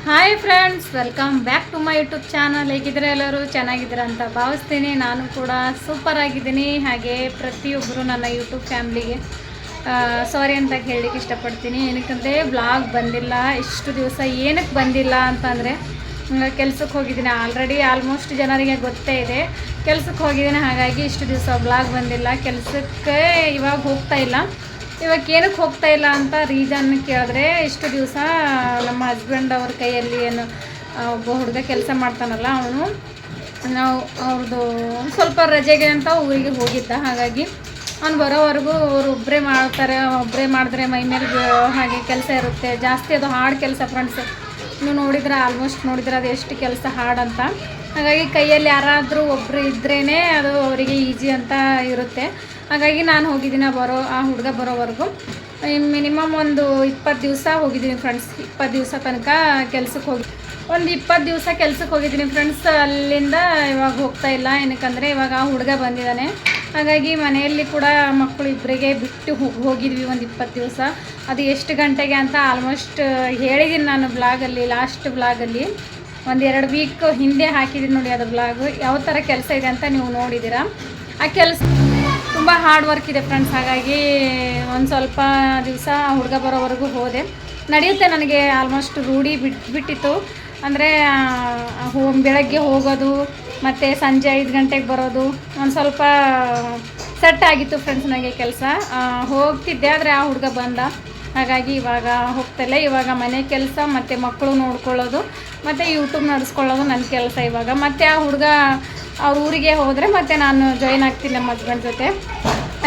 Hi friends, welcome back to my YouTube channel. ಹೇಗಿದ್ರೆ ಎಲ್ಲರೂ ಚೆನ್ನಾಗಿದ್ದೀರಾ ಅಂತ ಭಾವಿಸ್ತೀನಿ. ನಾನು ಕೂಡ ಸೂಪರ್ ಆಗಿದ್ದೀನಿ. ಹಾಗೆ ಪ್ರತಿಯೊಬ್ಬರು ನನ್ನ ಯೂಟ್ಯೂಬ್ ಫ್ಯಾಮ್ಲಿಗೆ ಸಾರಿ ಅಂತ ಹೇಳಲಿಕ್ಕೆ ಇಷ್ಟಪಡ್ತೀನಿ. ಏನಕ್ಕಂದರೆ ಬ್ಲಾಗ್ ಬಂದಿಲ್ಲ ಇಷ್ಟು ದಿವಸ. ಏನಕ್ಕೆ ಬಂದಿಲ್ಲ ಅಂತಂದರೆ ಕೆಲಸಕ್ಕೆ ಹೋಗಿದ್ದೀನಿ. ಆಲ್ಮೋಸ್ಟ್ ಜನರಿಗೆ ಗೊತ್ತೇ ಇದೆ, ಕೆಲಸಕ್ಕೆ ಹೋಗಿದ್ದೀನಿ. ಹಾಗಾಗಿ ಇಷ್ಟು ದಿವಸ ಬ್ಲಾಗ್ ಬಂದಿಲ್ಲ. ಕೆಲಸಕ್ಕೆ ಇವಾಗ ಹೋಗ್ತಾ ಇಲ್ಲ. ಇವಾಗ ಏನಕ್ಕೆ ಹೋಗ್ತಾ ಇಲ್ಲ ಅಂತ ರೀಸನ್ ಕೇಳಿದ್ರೆ, ಇಷ್ಟು ದಿವಸ ನಮ್ಮ ಹಸ್ಬೆಂಡ್ ಅವ್ರ ಕೈಯಲ್ಲಿ ಏನು ಒಬ್ಬ ಹುಡುಗ ಕೆಲಸ ಮಾಡ್ತಾನಲ್ಲ, ನಾವು ಅವ್ರದ್ದು ಸ್ವಲ್ಪ ರಜೆಗೆ ಅಂತ ಊರಿಗೆ ಹೋಗಿದ್ದ. ಹಾಗಾಗಿ ಅವ್ನು ಬರೋವರೆಗೂ ಅವರು ಒಬ್ಬರೇ ಮಾಡಿದ್ರೆ ಮೈ ಮೇಲೆ ಹಾಗೆ ಕೆಲಸ ಇರುತ್ತೆ ಜಾಸ್ತಿ. ಅದು ಹಾರ್ಡ್ ಕೆಲಸ ಫ್ರೆಂಡ್ಸ್. ನೀವು ನೋಡಿದ್ರೆ ಆಲ್ಮೋಸ್ಟ್ ನೋಡಿದ್ರೆ ಅದು ಎಷ್ಟು ಕೆಲಸ ಹಾರ್ಡ್ ಅಂತ. ಹಾಗಾಗಿ ಕೈಯಲ್ಲಿ ಯಾರಾದರೂ ಒಬ್ಬರು ಇದ್ರೇ ಅದು ಅವರಿಗೆ ಈಸಿ ಅಂತ ಇರುತ್ತೆ. ಹಾಗಾಗಿ ನಾನು ಹೋಗಿದ್ದೀನಿ ಆ ಹುಡುಗ ಬರೋವರೆಗೂ. ಮಿನಿಮಮ್ ಒಂದು 20 ದಿವಸ ಹೋಗಿದ್ದೀನಿ ಫ್ರೆಂಡ್ಸ್. 20 ದಿವಸ ತನಕ ಕೆಲಸಕ್ಕೆ ಒಂದು 20 ದಿವಸ ಕೆಲಸಕ್ಕೆ ಹೋಗಿದ್ದೀನಿ ಫ್ರೆಂಡ್ಸ್. ಅಲ್ಲಿಂದ ಇವಾಗ ಹೋಗ್ತಾ ಇಲ್ಲ. ಏನಕ್ಕಂದರೆ ಇವಾಗ ಆ ಹುಡುಗ ಬಂದಿದ್ದಾನೆ. ಹಾಗಾಗಿ ಮನೆಯಲ್ಲಿ ಕೂಡ ಮಕ್ಕಳು ಇಬ್ಬರಿಗೆ ಬಿಟ್ಟು ಹೋಗಿದ್ವಿ ಒಂದು 20 ದಿವಸ. ಅದು ಎಷ್ಟು ಗಂಟೆಗೆ ಅಂತ ಆಲ್ಮೋಸ್ಟ್ ಹೇಳಿದ್ದೀನಿ ನಾನು ಲಾಸ್ಟ್ ಬ್ಲಾಗಲ್ಲಿ. ಒಂದು 2 ವೀಕ್ ಹಿಂದೆ ಹಾಕಿದ್ದೀನಿ ನೋಡಿ ಅದು ಬ್ಲಾಗು. ಯಾವ ಥರ ಕೆಲಸ ಇದೆ ಅಂತ ನೀವು ನೋಡಿದ್ದೀರಾ. ಆ ಕೆಲಸ ತುಂಬ ಹಾರ್ಡ್ ವರ್ಕ್ ಇದೆ ಫ್ರೆಂಡ್ಸ್. ಹಾಗಾಗಿ ಒಂದು ಸ್ವಲ್ಪ ದಿವಸ ಹುಡುಗ ಬರೋವರೆಗೂ ಹೋದೆ. ನಡೆಯುತ್ತೆ, ನನಗೆ ಆಲ್ಮೋಸ್ಟ್ ರೂಢಿ ಬಿಟ್ಟಿತ್ತು. ಅಂದರೆ ಬೆಳಗ್ಗೆ ಹೋಗೋದು ಮತ್ತು ಸಂಜೆ 5 ಗಂಟೆಗೆ ಬರೋದು ಒಂದು ಸ್ವಲ್ಪ ಸೆಟ್ ಆಗಿತ್ತು ಫ್ರೆಂಡ್ಸ್ ನನಗೆ ಕೆಲಸ. ಹೋಗ್ತಿದ್ದೆ, ಆದರೆ ಆ ಹುಡುಗ ಬಂದ. ಹಾಗಾಗಿ ಇವಾಗ ಹೋಗ್ತಾಯಿಲ್ಲ. ಇವಾಗ ಮನೆ ಕೆಲಸ ಮತ್ತು ಮಕ್ಕಳು ನೋಡ್ಕೊಳ್ಳೋದು ಮತ್ತು ಯೂಟ್ಯೂಬ್ ನಡೆಸ್ಕೊಳ್ಳೋದು ನನ್ನ ಕೆಲಸ ಇವಾಗ. ಮತ್ತು ಆ ಹುಡುಗ ಅವ್ರ ಊರಿಗೆ ಹೋದರೆ ಮತ್ತು ನಾನು ಜಾಯಿನ್ ಆಗ್ತೀನಿ ನಮ್ಮ ಹಸ್ಬೆಂಡ್ ಜೊತೆ.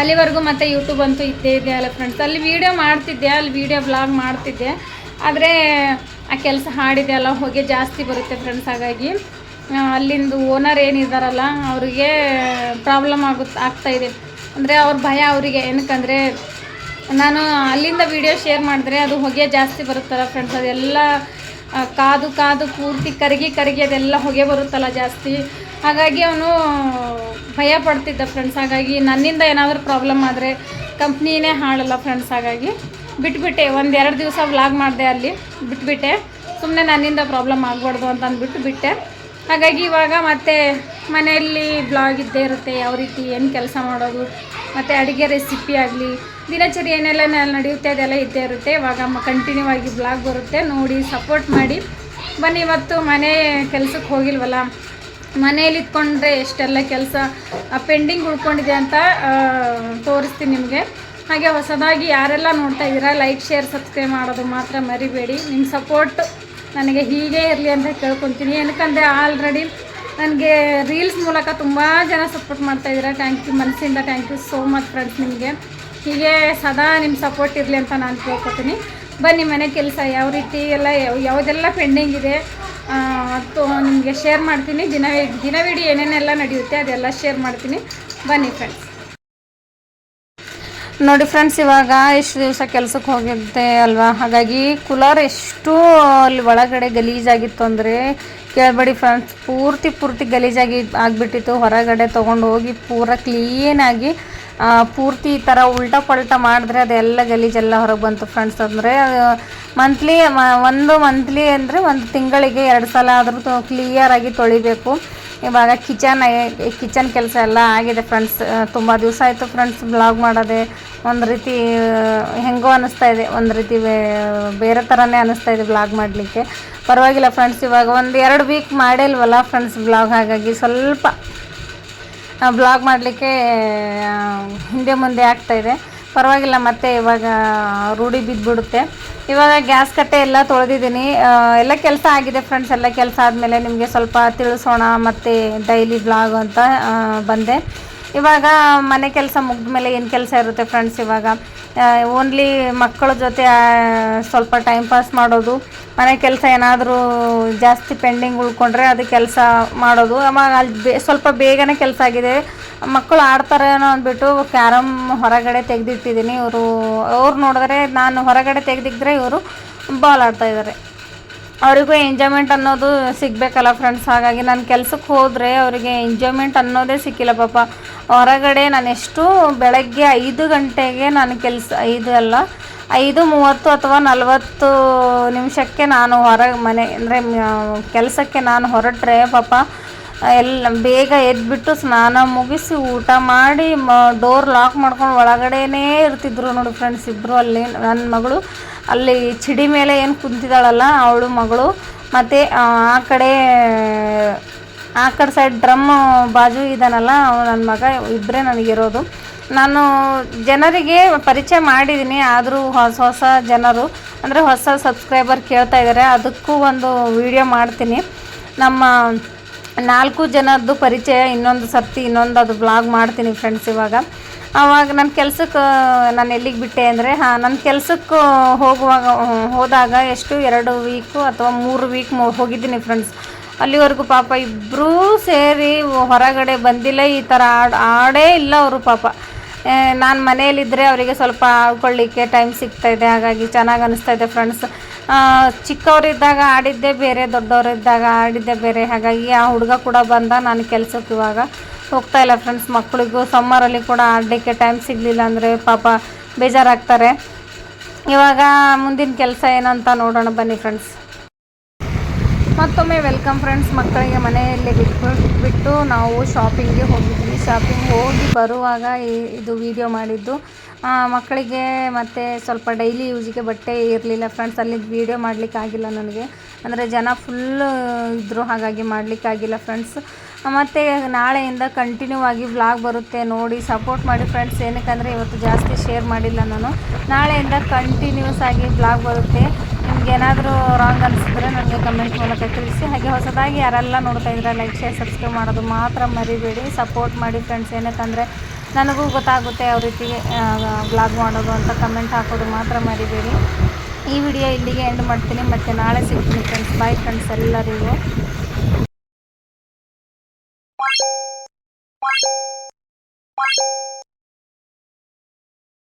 ಅಲ್ಲಿವರೆಗೂ ಮತ್ತು ಯೂಟ್ಯೂಬ್ ಅಂತೂ ಇದ್ದೇ ಅಲ್ಲ ಫ್ರೆಂಡ್ಸ್. ಅಲ್ಲಿ ವೀಡಿಯೋ ಬ್ಲಾಗ್ ಮಾಡ್ತಿದ್ದೆ. ಆದರೆ ಆ ಕೆಲಸ ಹಾಡಿದೆ ಅಲ್ಲ, ಹೊಗೆ ಜಾಸ್ತಿ ಬರುತ್ತೆ ಫ್ರೆಂಡ್ಸ್. ಹಾಗಾಗಿ ಅಲ್ಲಿಂದು ಓನರ್ ಏನಿದ್ದಾರಲ್ಲ ಅವರಿಗೆ ಪ್ರಾಬ್ಲಮ್ ಆಗ್ತಾಯಿದೆ. ಅಂದರೆ ಅವ್ರ ಭಯ ಅವರಿಗೆ. ಏನಕ್ಕಂದರೆ ನಾನು ಅಲ್ಲಿಂದ ವೀಡಿಯೋ ಶೇರ್ ಮಾಡಿದ್ರೆ ಅದು ಹೊಗೆ ಜಾಸ್ತಿ ಬರುತ್ತಲ್ಲ ಫ್ರೆಂಡ್ಸ್. ಅದೆಲ್ಲ ಕಾದು ಪೂರ್ತಿ ಕರಗಿ ಅದೆಲ್ಲ ಹೊಗೆ ಬರುತ್ತಲ್ಲ ಜಾಸ್ತಿ. ಹಾಗಾಗಿ ಅವನು ಭಯ ಪಡ್ತಿದ್ದ ಫ್ರೆಂಡ್ಸ್. ಹಾಗಾಗಿ ನನ್ನಿಂದ ಏನಾದರೂ ಪ್ರಾಬ್ಲಮ್ ಆದರೆ ಕಂಪ್ನಿನೇ ಹಾಳಲ್ಲ ಫ್ರೆಂಡ್ಸ್. ಹಾಗಾಗಿ ಬಿಟ್ಬಿಟ್ಟೆ. 1-2 ದಿವಸ ವ್ಲಾಗ್ ಮಾಡಿದೆ, ಅಲ್ಲಿ ಬಿಟ್ಬಿಟ್ಟೆ. ಸುಮ್ಮನೆ ನನ್ನಿಂದ ಪ್ರಾಬ್ಲಮ್ ಆಗಬಾರ್ದು ಅಂತ ಅಂದ್ಬಿಟ್ಟು ಬಿಟ್ಟೆ. ಹಾಗಾಗಿ ಇವಾಗ ಮತ್ತೆ ಮನೆಯಲ್ಲಿ ಬ್ಲಾಗ್ ಇದ್ದೇ ಇರುತ್ತೆ. ಯಾವ ರೀತಿ ಏನು ಕೆಲಸ ಮಾಡೋದು ಮತ್ತು ಅಡುಗೆ ರೆಸಿಪಿ ಆಗಲಿ, ದಿನಚರಿ ಏನೆಲ್ಲ ನಡೆಯುತ್ತೆ ಅದೆಲ್ಲ ಇದ್ದೇ ಇರುತ್ತೆ. ಇವಾಗ ಕಂಟಿನ್ಯೂ ಆಗಿ ಬ್ಲಾಗ್ ಬರುತ್ತೆ, ನೋಡಿ ಸಪೋರ್ಟ್ ಮಾಡಿ ಬನ್ನಿ. ಇವತ್ತು ಮನೆ ಕೆಲಸಕ್ಕೆ ಹೋಗಿಲ್ವಲ್ಲ, ಮನೆಯಲ್ಲಿ ಇಟ್ಕೊಂಡ್ರೆ ಎಷ್ಟೆಲ್ಲ ಕೆಲಸ ಪೆಂಡಿಂಗ್ ಉಳ್ಕೊಂಡಿದೆ ಅಂತ ತೋರಿಸ್ತೀನಿ ನಿಮಗೆ. ಹಾಗೆ ಹೊಸದಾಗಿ ಯಾರೆಲ್ಲ ನೋಡ್ತಾ ಇದ್ದೀರಾ, ಲೈಕ್ ಶೇರ್ ಸಬ್ಸ್ಕ್ರೈಬ್ ಮಾಡೋದು ಮಾತ್ರ ಮರಿಬೇಡಿ. ನಿಮ್ಮ ಸಪೋರ್ಟ್ ನನಗೆ ಹೀಗೆ ಇರಲಿ ಅಂತ ಕೇಳ್ಕೊತೀನಿ. ಏನಕ್ಕಂದರೆ ಆಲ್ರೆಡಿ ನನಗೆ ರೀಲ್ಸ್ ಮೂಲಕ ತುಂಬ ಜನ ಸಪೋರ್ಟ್ ಮಾಡ್ತಾಯಿದ್ದೀರಾ. ಥ್ಯಾಂಕ್ ಯು, ಮನಸ್ಸಿಂದ thank you so much friends. ನಿಮಗೆ ಹೀಗೆ ಸದಾ ನಿಮ್ಮ ಸಪೋರ್ಟ್ ಇರಲಿ ಅಂತ ನಾನು ಕೇಳ್ಕೊತೀನಿ. ಬನ್ನಿ, ಮನೆ ಕೆಲಸ ಯಾವ ರೀತಿ ಎಲ್ಲ ಯಾವುದೆಲ್ಲ ಪೆಂಡಿಂಗ್ ಇದೆ ಅದು ನಿಮಗೆ ಶೇರ್ ಮಾಡ್ತೀನಿ. ದಿನ ವಿಡಿಯೋ ಏನೇನೆಲ್ಲ ನಡೆಯುತ್ತೆ ಅದೆಲ್ಲ ಶೇರ್ ಮಾಡ್ತೀನಿ. ಬನ್ನಿ ಫ್ರೆಂಡ್ಸ್. ನೋಡಿ ಫ್ರೆಂಡ್ಸ್, ಇವಾಗ ಇಷ್ಟು ದಿವಸ ಕೆಲಸಕ್ಕೆ ಹೋಗಿದ್ದೆ ಅಲ್ವಾ. ಹಾಗಾಗಿ ಕೂಲರ್ ಎಷ್ಟು ಅಲ್ಲಿ ಒಳಗಡೆ ಗಲೀಜಾಗಿತ್ತು ಅಂದರೆ ಕೇಳಬೇಡಿ ಫ್ರೆಂಡ್ಸ್. ಪೂರ್ತಿ ಆಗಿಬಿಟ್ಟಿತ್ತು. ಹೊರಗಡೆ ತೊಗೊಂಡು ಹೋಗಿ ಪೂರ ಕ್ಲೀನಾಗಿ ಪೂರ್ತಿ ಈ ಥರ ಉಲ್ಟಾ ಪಲ್ಟಾ ಮಾಡಿದ್ರೆ ಅದೆಲ್ಲ ಗಲೀಜೆಲ್ಲ ಹೊರಗೆ ಬಂತು ಫ್ರೆಂಡ್ಸ್. ಅಂದರೆ ಮಂತ್ಲಿ ಅಂದರೆ ಒಂದು ತಿಂಗಳಿಗೆ 2 ಸಲ ಆದರೂ ಕ್ಲಿಯರಾಗಿ ತೊಳಿಬೇಕು. ಇವಾಗ ಕಿಚನ್ ಕೆಲಸ ಎಲ್ಲ ಆಗಿದೆ ಫ್ರೆಂಡ್ಸ್. ತುಂಬ ದಿವಸ ಆಯಿತು ಫ್ರೆಂಡ್ಸ್ ಬ್ಲಾಗ್ ಮಾಡೋದೆ. ಒಂದು ರೀತಿ ಹೆಂಗೋ ಅನ್ನಿಸ್ತಾಯಿದೆ, ಒಂದು ರೀತಿ ಬೇರೆ ಥರನೇ ಅನ್ನಿಸ್ತಾಯಿದೆ ಬ್ಲಾಗ್ ಮಾಡಲಿಕ್ಕೆ. ಪರವಾಗಿಲ್ಲ ಫ್ರೆಂಡ್ಸ್, ಇವಾಗ 1-2 ವೀಕ್ ಮಾಡಿಲ್ವಲ್ಲ ಫ್ರೆಂಡ್ಸ್ ಬ್ಲಾಗ್. ಹಾಗಾಗಿ ಸ್ವಲ್ಪ ಬ್ಲಾಗ್ ಮಾಡಲಿಕ್ಕೆ ಹಿಂದೆ ಮುಂದೆ ಆಗ್ತಾಯಿದೆ. ಪರವಾಗಿಲ್ಲ, ಮತ್ತು ಇವಾಗ ರೂಢಿ ಬಿದ್ದುಬಿಡುತ್ತೆ. ಇವಾಗ ಗ್ಯಾಸ್ ಕಟ್ಟೆ ಎಲ್ಲ ತೊಳೆದಿದ್ದೀನಿ. ಎಲ್ಲ ಕೆಲಸ ಆಗಿದೆ ಫ್ರೆಂಡ್ಸ್. ಎಲ್ಲ ಕೆಲಸ ಆದಮೇಲೆ ನಿಮಗೆ ಸ್ವಲ್ಪ ತಿಳಿಸೋಣ ಮತ್ತು ಡೈಲಿ ಬ್ಲಾಗ್ ಅಂತ ಬಂದೆ. ಇವಾಗ ಮನೆ ಕೆಲಸ ಮುಗಿದ ಮೇಲೆ ಏನು ಕೆಲಸ ಇರುತ್ತೆ ಫ್ರೆಂಡ್ಸ್. ಇವಾಗ ಓನ್ಲಿ ಮಕ್ಕಳ ಜೊತೆ ಸ್ವಲ್ಪ ಟೈಮ್ ಪಾಸ್ ಮಾಡೋದು, ಮನೆ ಕೆಲಸ ಏನಾದರೂ ಜಾಸ್ತಿ ಪೆಂಡಿಂಗ್ ಉಳ್ಕೊಂಡ್ರೆ ಅದು ಕೆಲಸ ಮಾಡೋದು. ಆವಾಗ ಅಲ್ಲಿ ಸ್ವಲ್ಪ ಬೇಗನೆ ಕೆಲಸ ಆಗಿದೆ. ಮಕ್ಕಳು ಆಡ್ತಾರೇನೋ ಅಂದ್ಬಿಟ್ಟು ಕ್ಯಾರಮ್ ಹೊರಗಡೆ ತೆಗೆದಿಟ್ಟಿದ್ದೀನಿ. ಅವ್ರು ನೋಡಿದ್ರೆ ನಾನು ಹೊರಗಡೆ ತೆಗೆದಿದ್ರೆ ಇವರು ಬಾಲ್ ಆಡ್ತಾಯಿದ್ದಾರೆ. ಅವರಿಗೂ ಎಂಜಾಯ್ಮೆಂಟ್ ಅನ್ನೋದು ಸಿಗಬೇಕಲ್ಲ ಫ್ರೆಂಡ್ಸ್. ಹಾಗಾಗಿ ನಾನು ಕೆಲ್ಸಕ್ಕೆ ಹೋದರೆ ಅವರಿಗೆ ಎಂಜಾಯ್ಮೆಂಟ್ ಅನ್ನೋದೇ ಸಿಕ್ಕಿಲ್ಲ ಪಾಪ. ಹೊರಗಡೆ ನಾನು ಎಷ್ಟು ಬೆಳಗ್ಗೆ 5 ಗಂಟೆಗೆ ನಾನು 5:30 ಅಥವಾ 40 ನಿಮಿಷಕ್ಕೆ ನಾನು ಮನೆ ಅಂದರೆ ಕೆಲಸಕ್ಕೆ ನಾನು ಹೊರಟ್ರೆ ಪಾಪ ಬೇಗ ಎದ್ಬಿಟ್ಟು ಸ್ನಾನ ಮುಗಿಸಿ ಊಟ ಮಾಡಿ ಡೋರ್ ಲಾಕ್ ಮಾಡ್ಕೊಂಡು ಒಳಗಡೆನೇ ಇರ್ತಿದ್ರು ನೋಡಿ ಫ್ರೆಂಡ್ಸ್. ಇಬ್ಬರು ಅಲ್ಲಿ ನನ್ನ ಮಗಳು ಅಲ್ಲಿ ಚಿಡಿ ಮೇಲೆ ಏನು ಕುಂತಿದ್ದಾಳಲ್ಲ ಅವಳು ಮಗಳು, ಮತ್ತು ಆ ಕಡೆ ಸೈಡ್ ಡ್ರಮ್ ಬಾಜು ಇದ್ದಾನಲ್ಲ ನನ್ನ ಮಗ, ಇಬ್ಬರೇ ನನಗಿರೋದು. ನಾನು ಜನರಿಗೆ ಪರಿಚಯ ಮಾಡಿದ್ದೀನಿ, ಆದರೂ ಹೊಸ ಜನರು ಅಂದರೆ ಹೊಸ ಸಬ್ಸ್ಕ್ರೈಬರ್ ಕೇಳ್ತಾ ಇದ್ದಾರೆ. ಅದಕ್ಕೂ ಒಂದು ವಿಡಿಯೋ ಮಾಡ್ತೀನಿ. ನಮ್ಮ 4 ಜನದ್ದು ಪರಿಚಯ ಇನ್ನೊಂದು ಅದು ಬ್ಲಾಗ್ ಮಾಡ್ತೀನಿ ಫ್ರೆಂಡ್ಸ್. ಆವಾಗ ನನ್ನ ಕೆಲ್ಸಕ್ಕೆ ನಾನು ಎಲ್ಲಿಗೆ ಬಿಟ್ಟೆ ಅಂದರೆ ನನ್ನ ಕೆಲ್ಸಕ್ಕೆ ಹೋದಾಗ ಎಷ್ಟು 2 ವೀಕು ಅಥವಾ 3 ವೀಕ್ ಹೋಗಿದ್ದೀನಿ ಫ್ರೆಂಡ್ಸ್. ಅಲ್ಲಿವರೆಗೂ ಪಾಪ ಇಬ್ಬರೂ ಸೇರಿ ಹೊರಗಡೆ ಬಂದಿಲ್ಲ, ಈ ಥರ ಆಡೇ ಇಲ್ಲ ಅವರು ಪಾಪ. ನಾನು ಮನೆಯಲ್ಲಿದ್ದರೆ ಅವರಿಗೆ ಸ್ವಲ್ಪ ಆಡ್ಕೊಳ್ಳಿಕ್ಕೆ ಟೈಮ್ ಸಿಗ್ತಾಯಿದೆ, ಹಾಗಾಗಿ ಚೆನ್ನಾಗಿ ಅನ್ನಿಸ್ತಾಯಿದೆ ಫ್ರೆಂಡ್ಸ್. ಚಿಕ್ಕವರಿದ್ದಾಗ ಆಡಿದ್ದೇ ಬೇರೆ, ದೊಡ್ಡವರಿದ್ದಾಗ ಆಡಿದ್ದೇ ಬೇರೆ. ಹಾಗಾಗಿ ಆ ಹುಡುಗ ಕೂಡ ಬಂದ. ನಾನು ಕೆಲ್ಸಕ್ಕೆ ಇವಾಗ ಹೋಗ್ತಾಯಿಲ್ಲ ಫ್ರೆಂಡ್ಸ್. ಮಕ್ಕಳಿಗೂ ಸಮ್ಮರಲ್ಲಿ ಕೂಡ ಆಡಲಿಕ್ಕೆ ಟೈಮ್ ಸಿಗಲಿಲ್ಲ ಅಂದರೆ ಪಾಪ ಬೇಜಾರಾಗ್ತಾರೆ. ಇವಾಗ ಮುಂದಿನ ಕೆಲಸ ಏನಂತ ನೋಡೋಣ ಬನ್ನಿ ಫ್ರೆಂಡ್ಸ್. ಮತ್ತೊಮ್ಮೆ ವೆಲ್ಕಮ್ ಫ್ರೆಂಡ್ಸ್. ಮಕ್ಕಳಿಗೆ ಮನೆಯಲ್ಲಿ ಬಿಟ್ಟು ನಾವು ಶಾಪಿಂಗ್ಗೆ ಹೋಗಿದ್ವಿ. ಶಾಪಿಂಗ್ ಹೋಗಿ ಬರುವಾಗ ಇದು ವಿಡಿಯೋ ಮಾಡಿದ್ದು. ಮಕ್ಕಳಿಗೆ ಮತ್ತು ಸ್ವಲ್ಪ ಡೈಲಿ ಯೂಸಿಗೆ ಬಟ್ಟೆ ಇರಲಿಲ್ಲ ಫ್ರೆಂಡ್ಸ್. ಅಲ್ಲಿ ವೀಡಿಯೋ ಮಾಡಲಿಕ್ಕಾಗಿಲ್ಲ ನನಗೆ, ಅಂದರೆ ಜನ ಫುಲ್ಲು ಇದ್ದರು, ಹಾಗಾಗಿ ಮಾಡಲಿಕ್ಕಾಗಿಲ್ಲ ಫ್ರೆಂಡ್ಸ್. ಮತ್ತು ನಾಳೆಯಿಂದ ಕಂಟಿನ್ಯೂ ಆಗಿ ವ್ಲಾಗ್ ಬರುತ್ತೆ, ನೋಡಿ ಸಪೋರ್ಟ್ ಮಾಡಿ ಫ್ರೆಂಡ್ಸ್. ಏನಕ್ಕಂದರೆ ಇವತ್ತು ಜಾಸ್ತಿ ಶೇರ್ ಮಾಡಿಲ್ಲ ನಾನು. ನಾಳೆಯಿಂದ ಕಂಟಿನ್ಯೂಸ್ ಆಗಿ ವ್ಲಾಗ್ ಬರುತ್ತೆ. ನಿಮಗೇನಾದರೂ ರಾಂಗ್ ಅನಿಸಿದ್ರೆ ನನಗೆ ಕಮೆಂಟ್ ಮೂಲಕ ತಿಳಿಸಿ. ಹಾಗೆ ಹೊಸದಾಗಿ ಯಾರೆಲ್ಲ ನೋಡ್ತಾ ಇದ್ರೆ ಲೈಕ್, ಶೇರ್, ಸಬ್ಸ್ಕ್ರೈಬ್ ಮಾಡೋದು ಮಾತ್ರ ಮರಿಬೇಡಿ. ಸಪೋರ್ಟ್ ಮಾಡಿ ಫ್ರೆಂಡ್ಸ್. ಏನಕ್ಕಂದರೆ ನನಗೂ ಗೊತ್ತಾಗುತ್ತೆ ಯಾವ ರೀತಿ ವ್ಲಾಗ್ ಮಾಡೋದು ಅಂತ. ಕಮೆಂಟ್ ಹಾಕೋದು ಮಾತ್ರ ಮರಿಬೇಡಿ. ಈ ವಿಡಿಯೋ ಇಲ್ಲಿಗೆ ಎಂಡ್ ಮಾಡ್ತೀನಿ, ಮತ್ತು ನಾಳೆ ಸಿಗ್ತೀನಿ ಫ್ರೆಂಡ್ಸ್. ಬಾಯ್ ಫ್ರೆಂಡ್ಸ್ ಎಲ್ಲರಿಗೂ.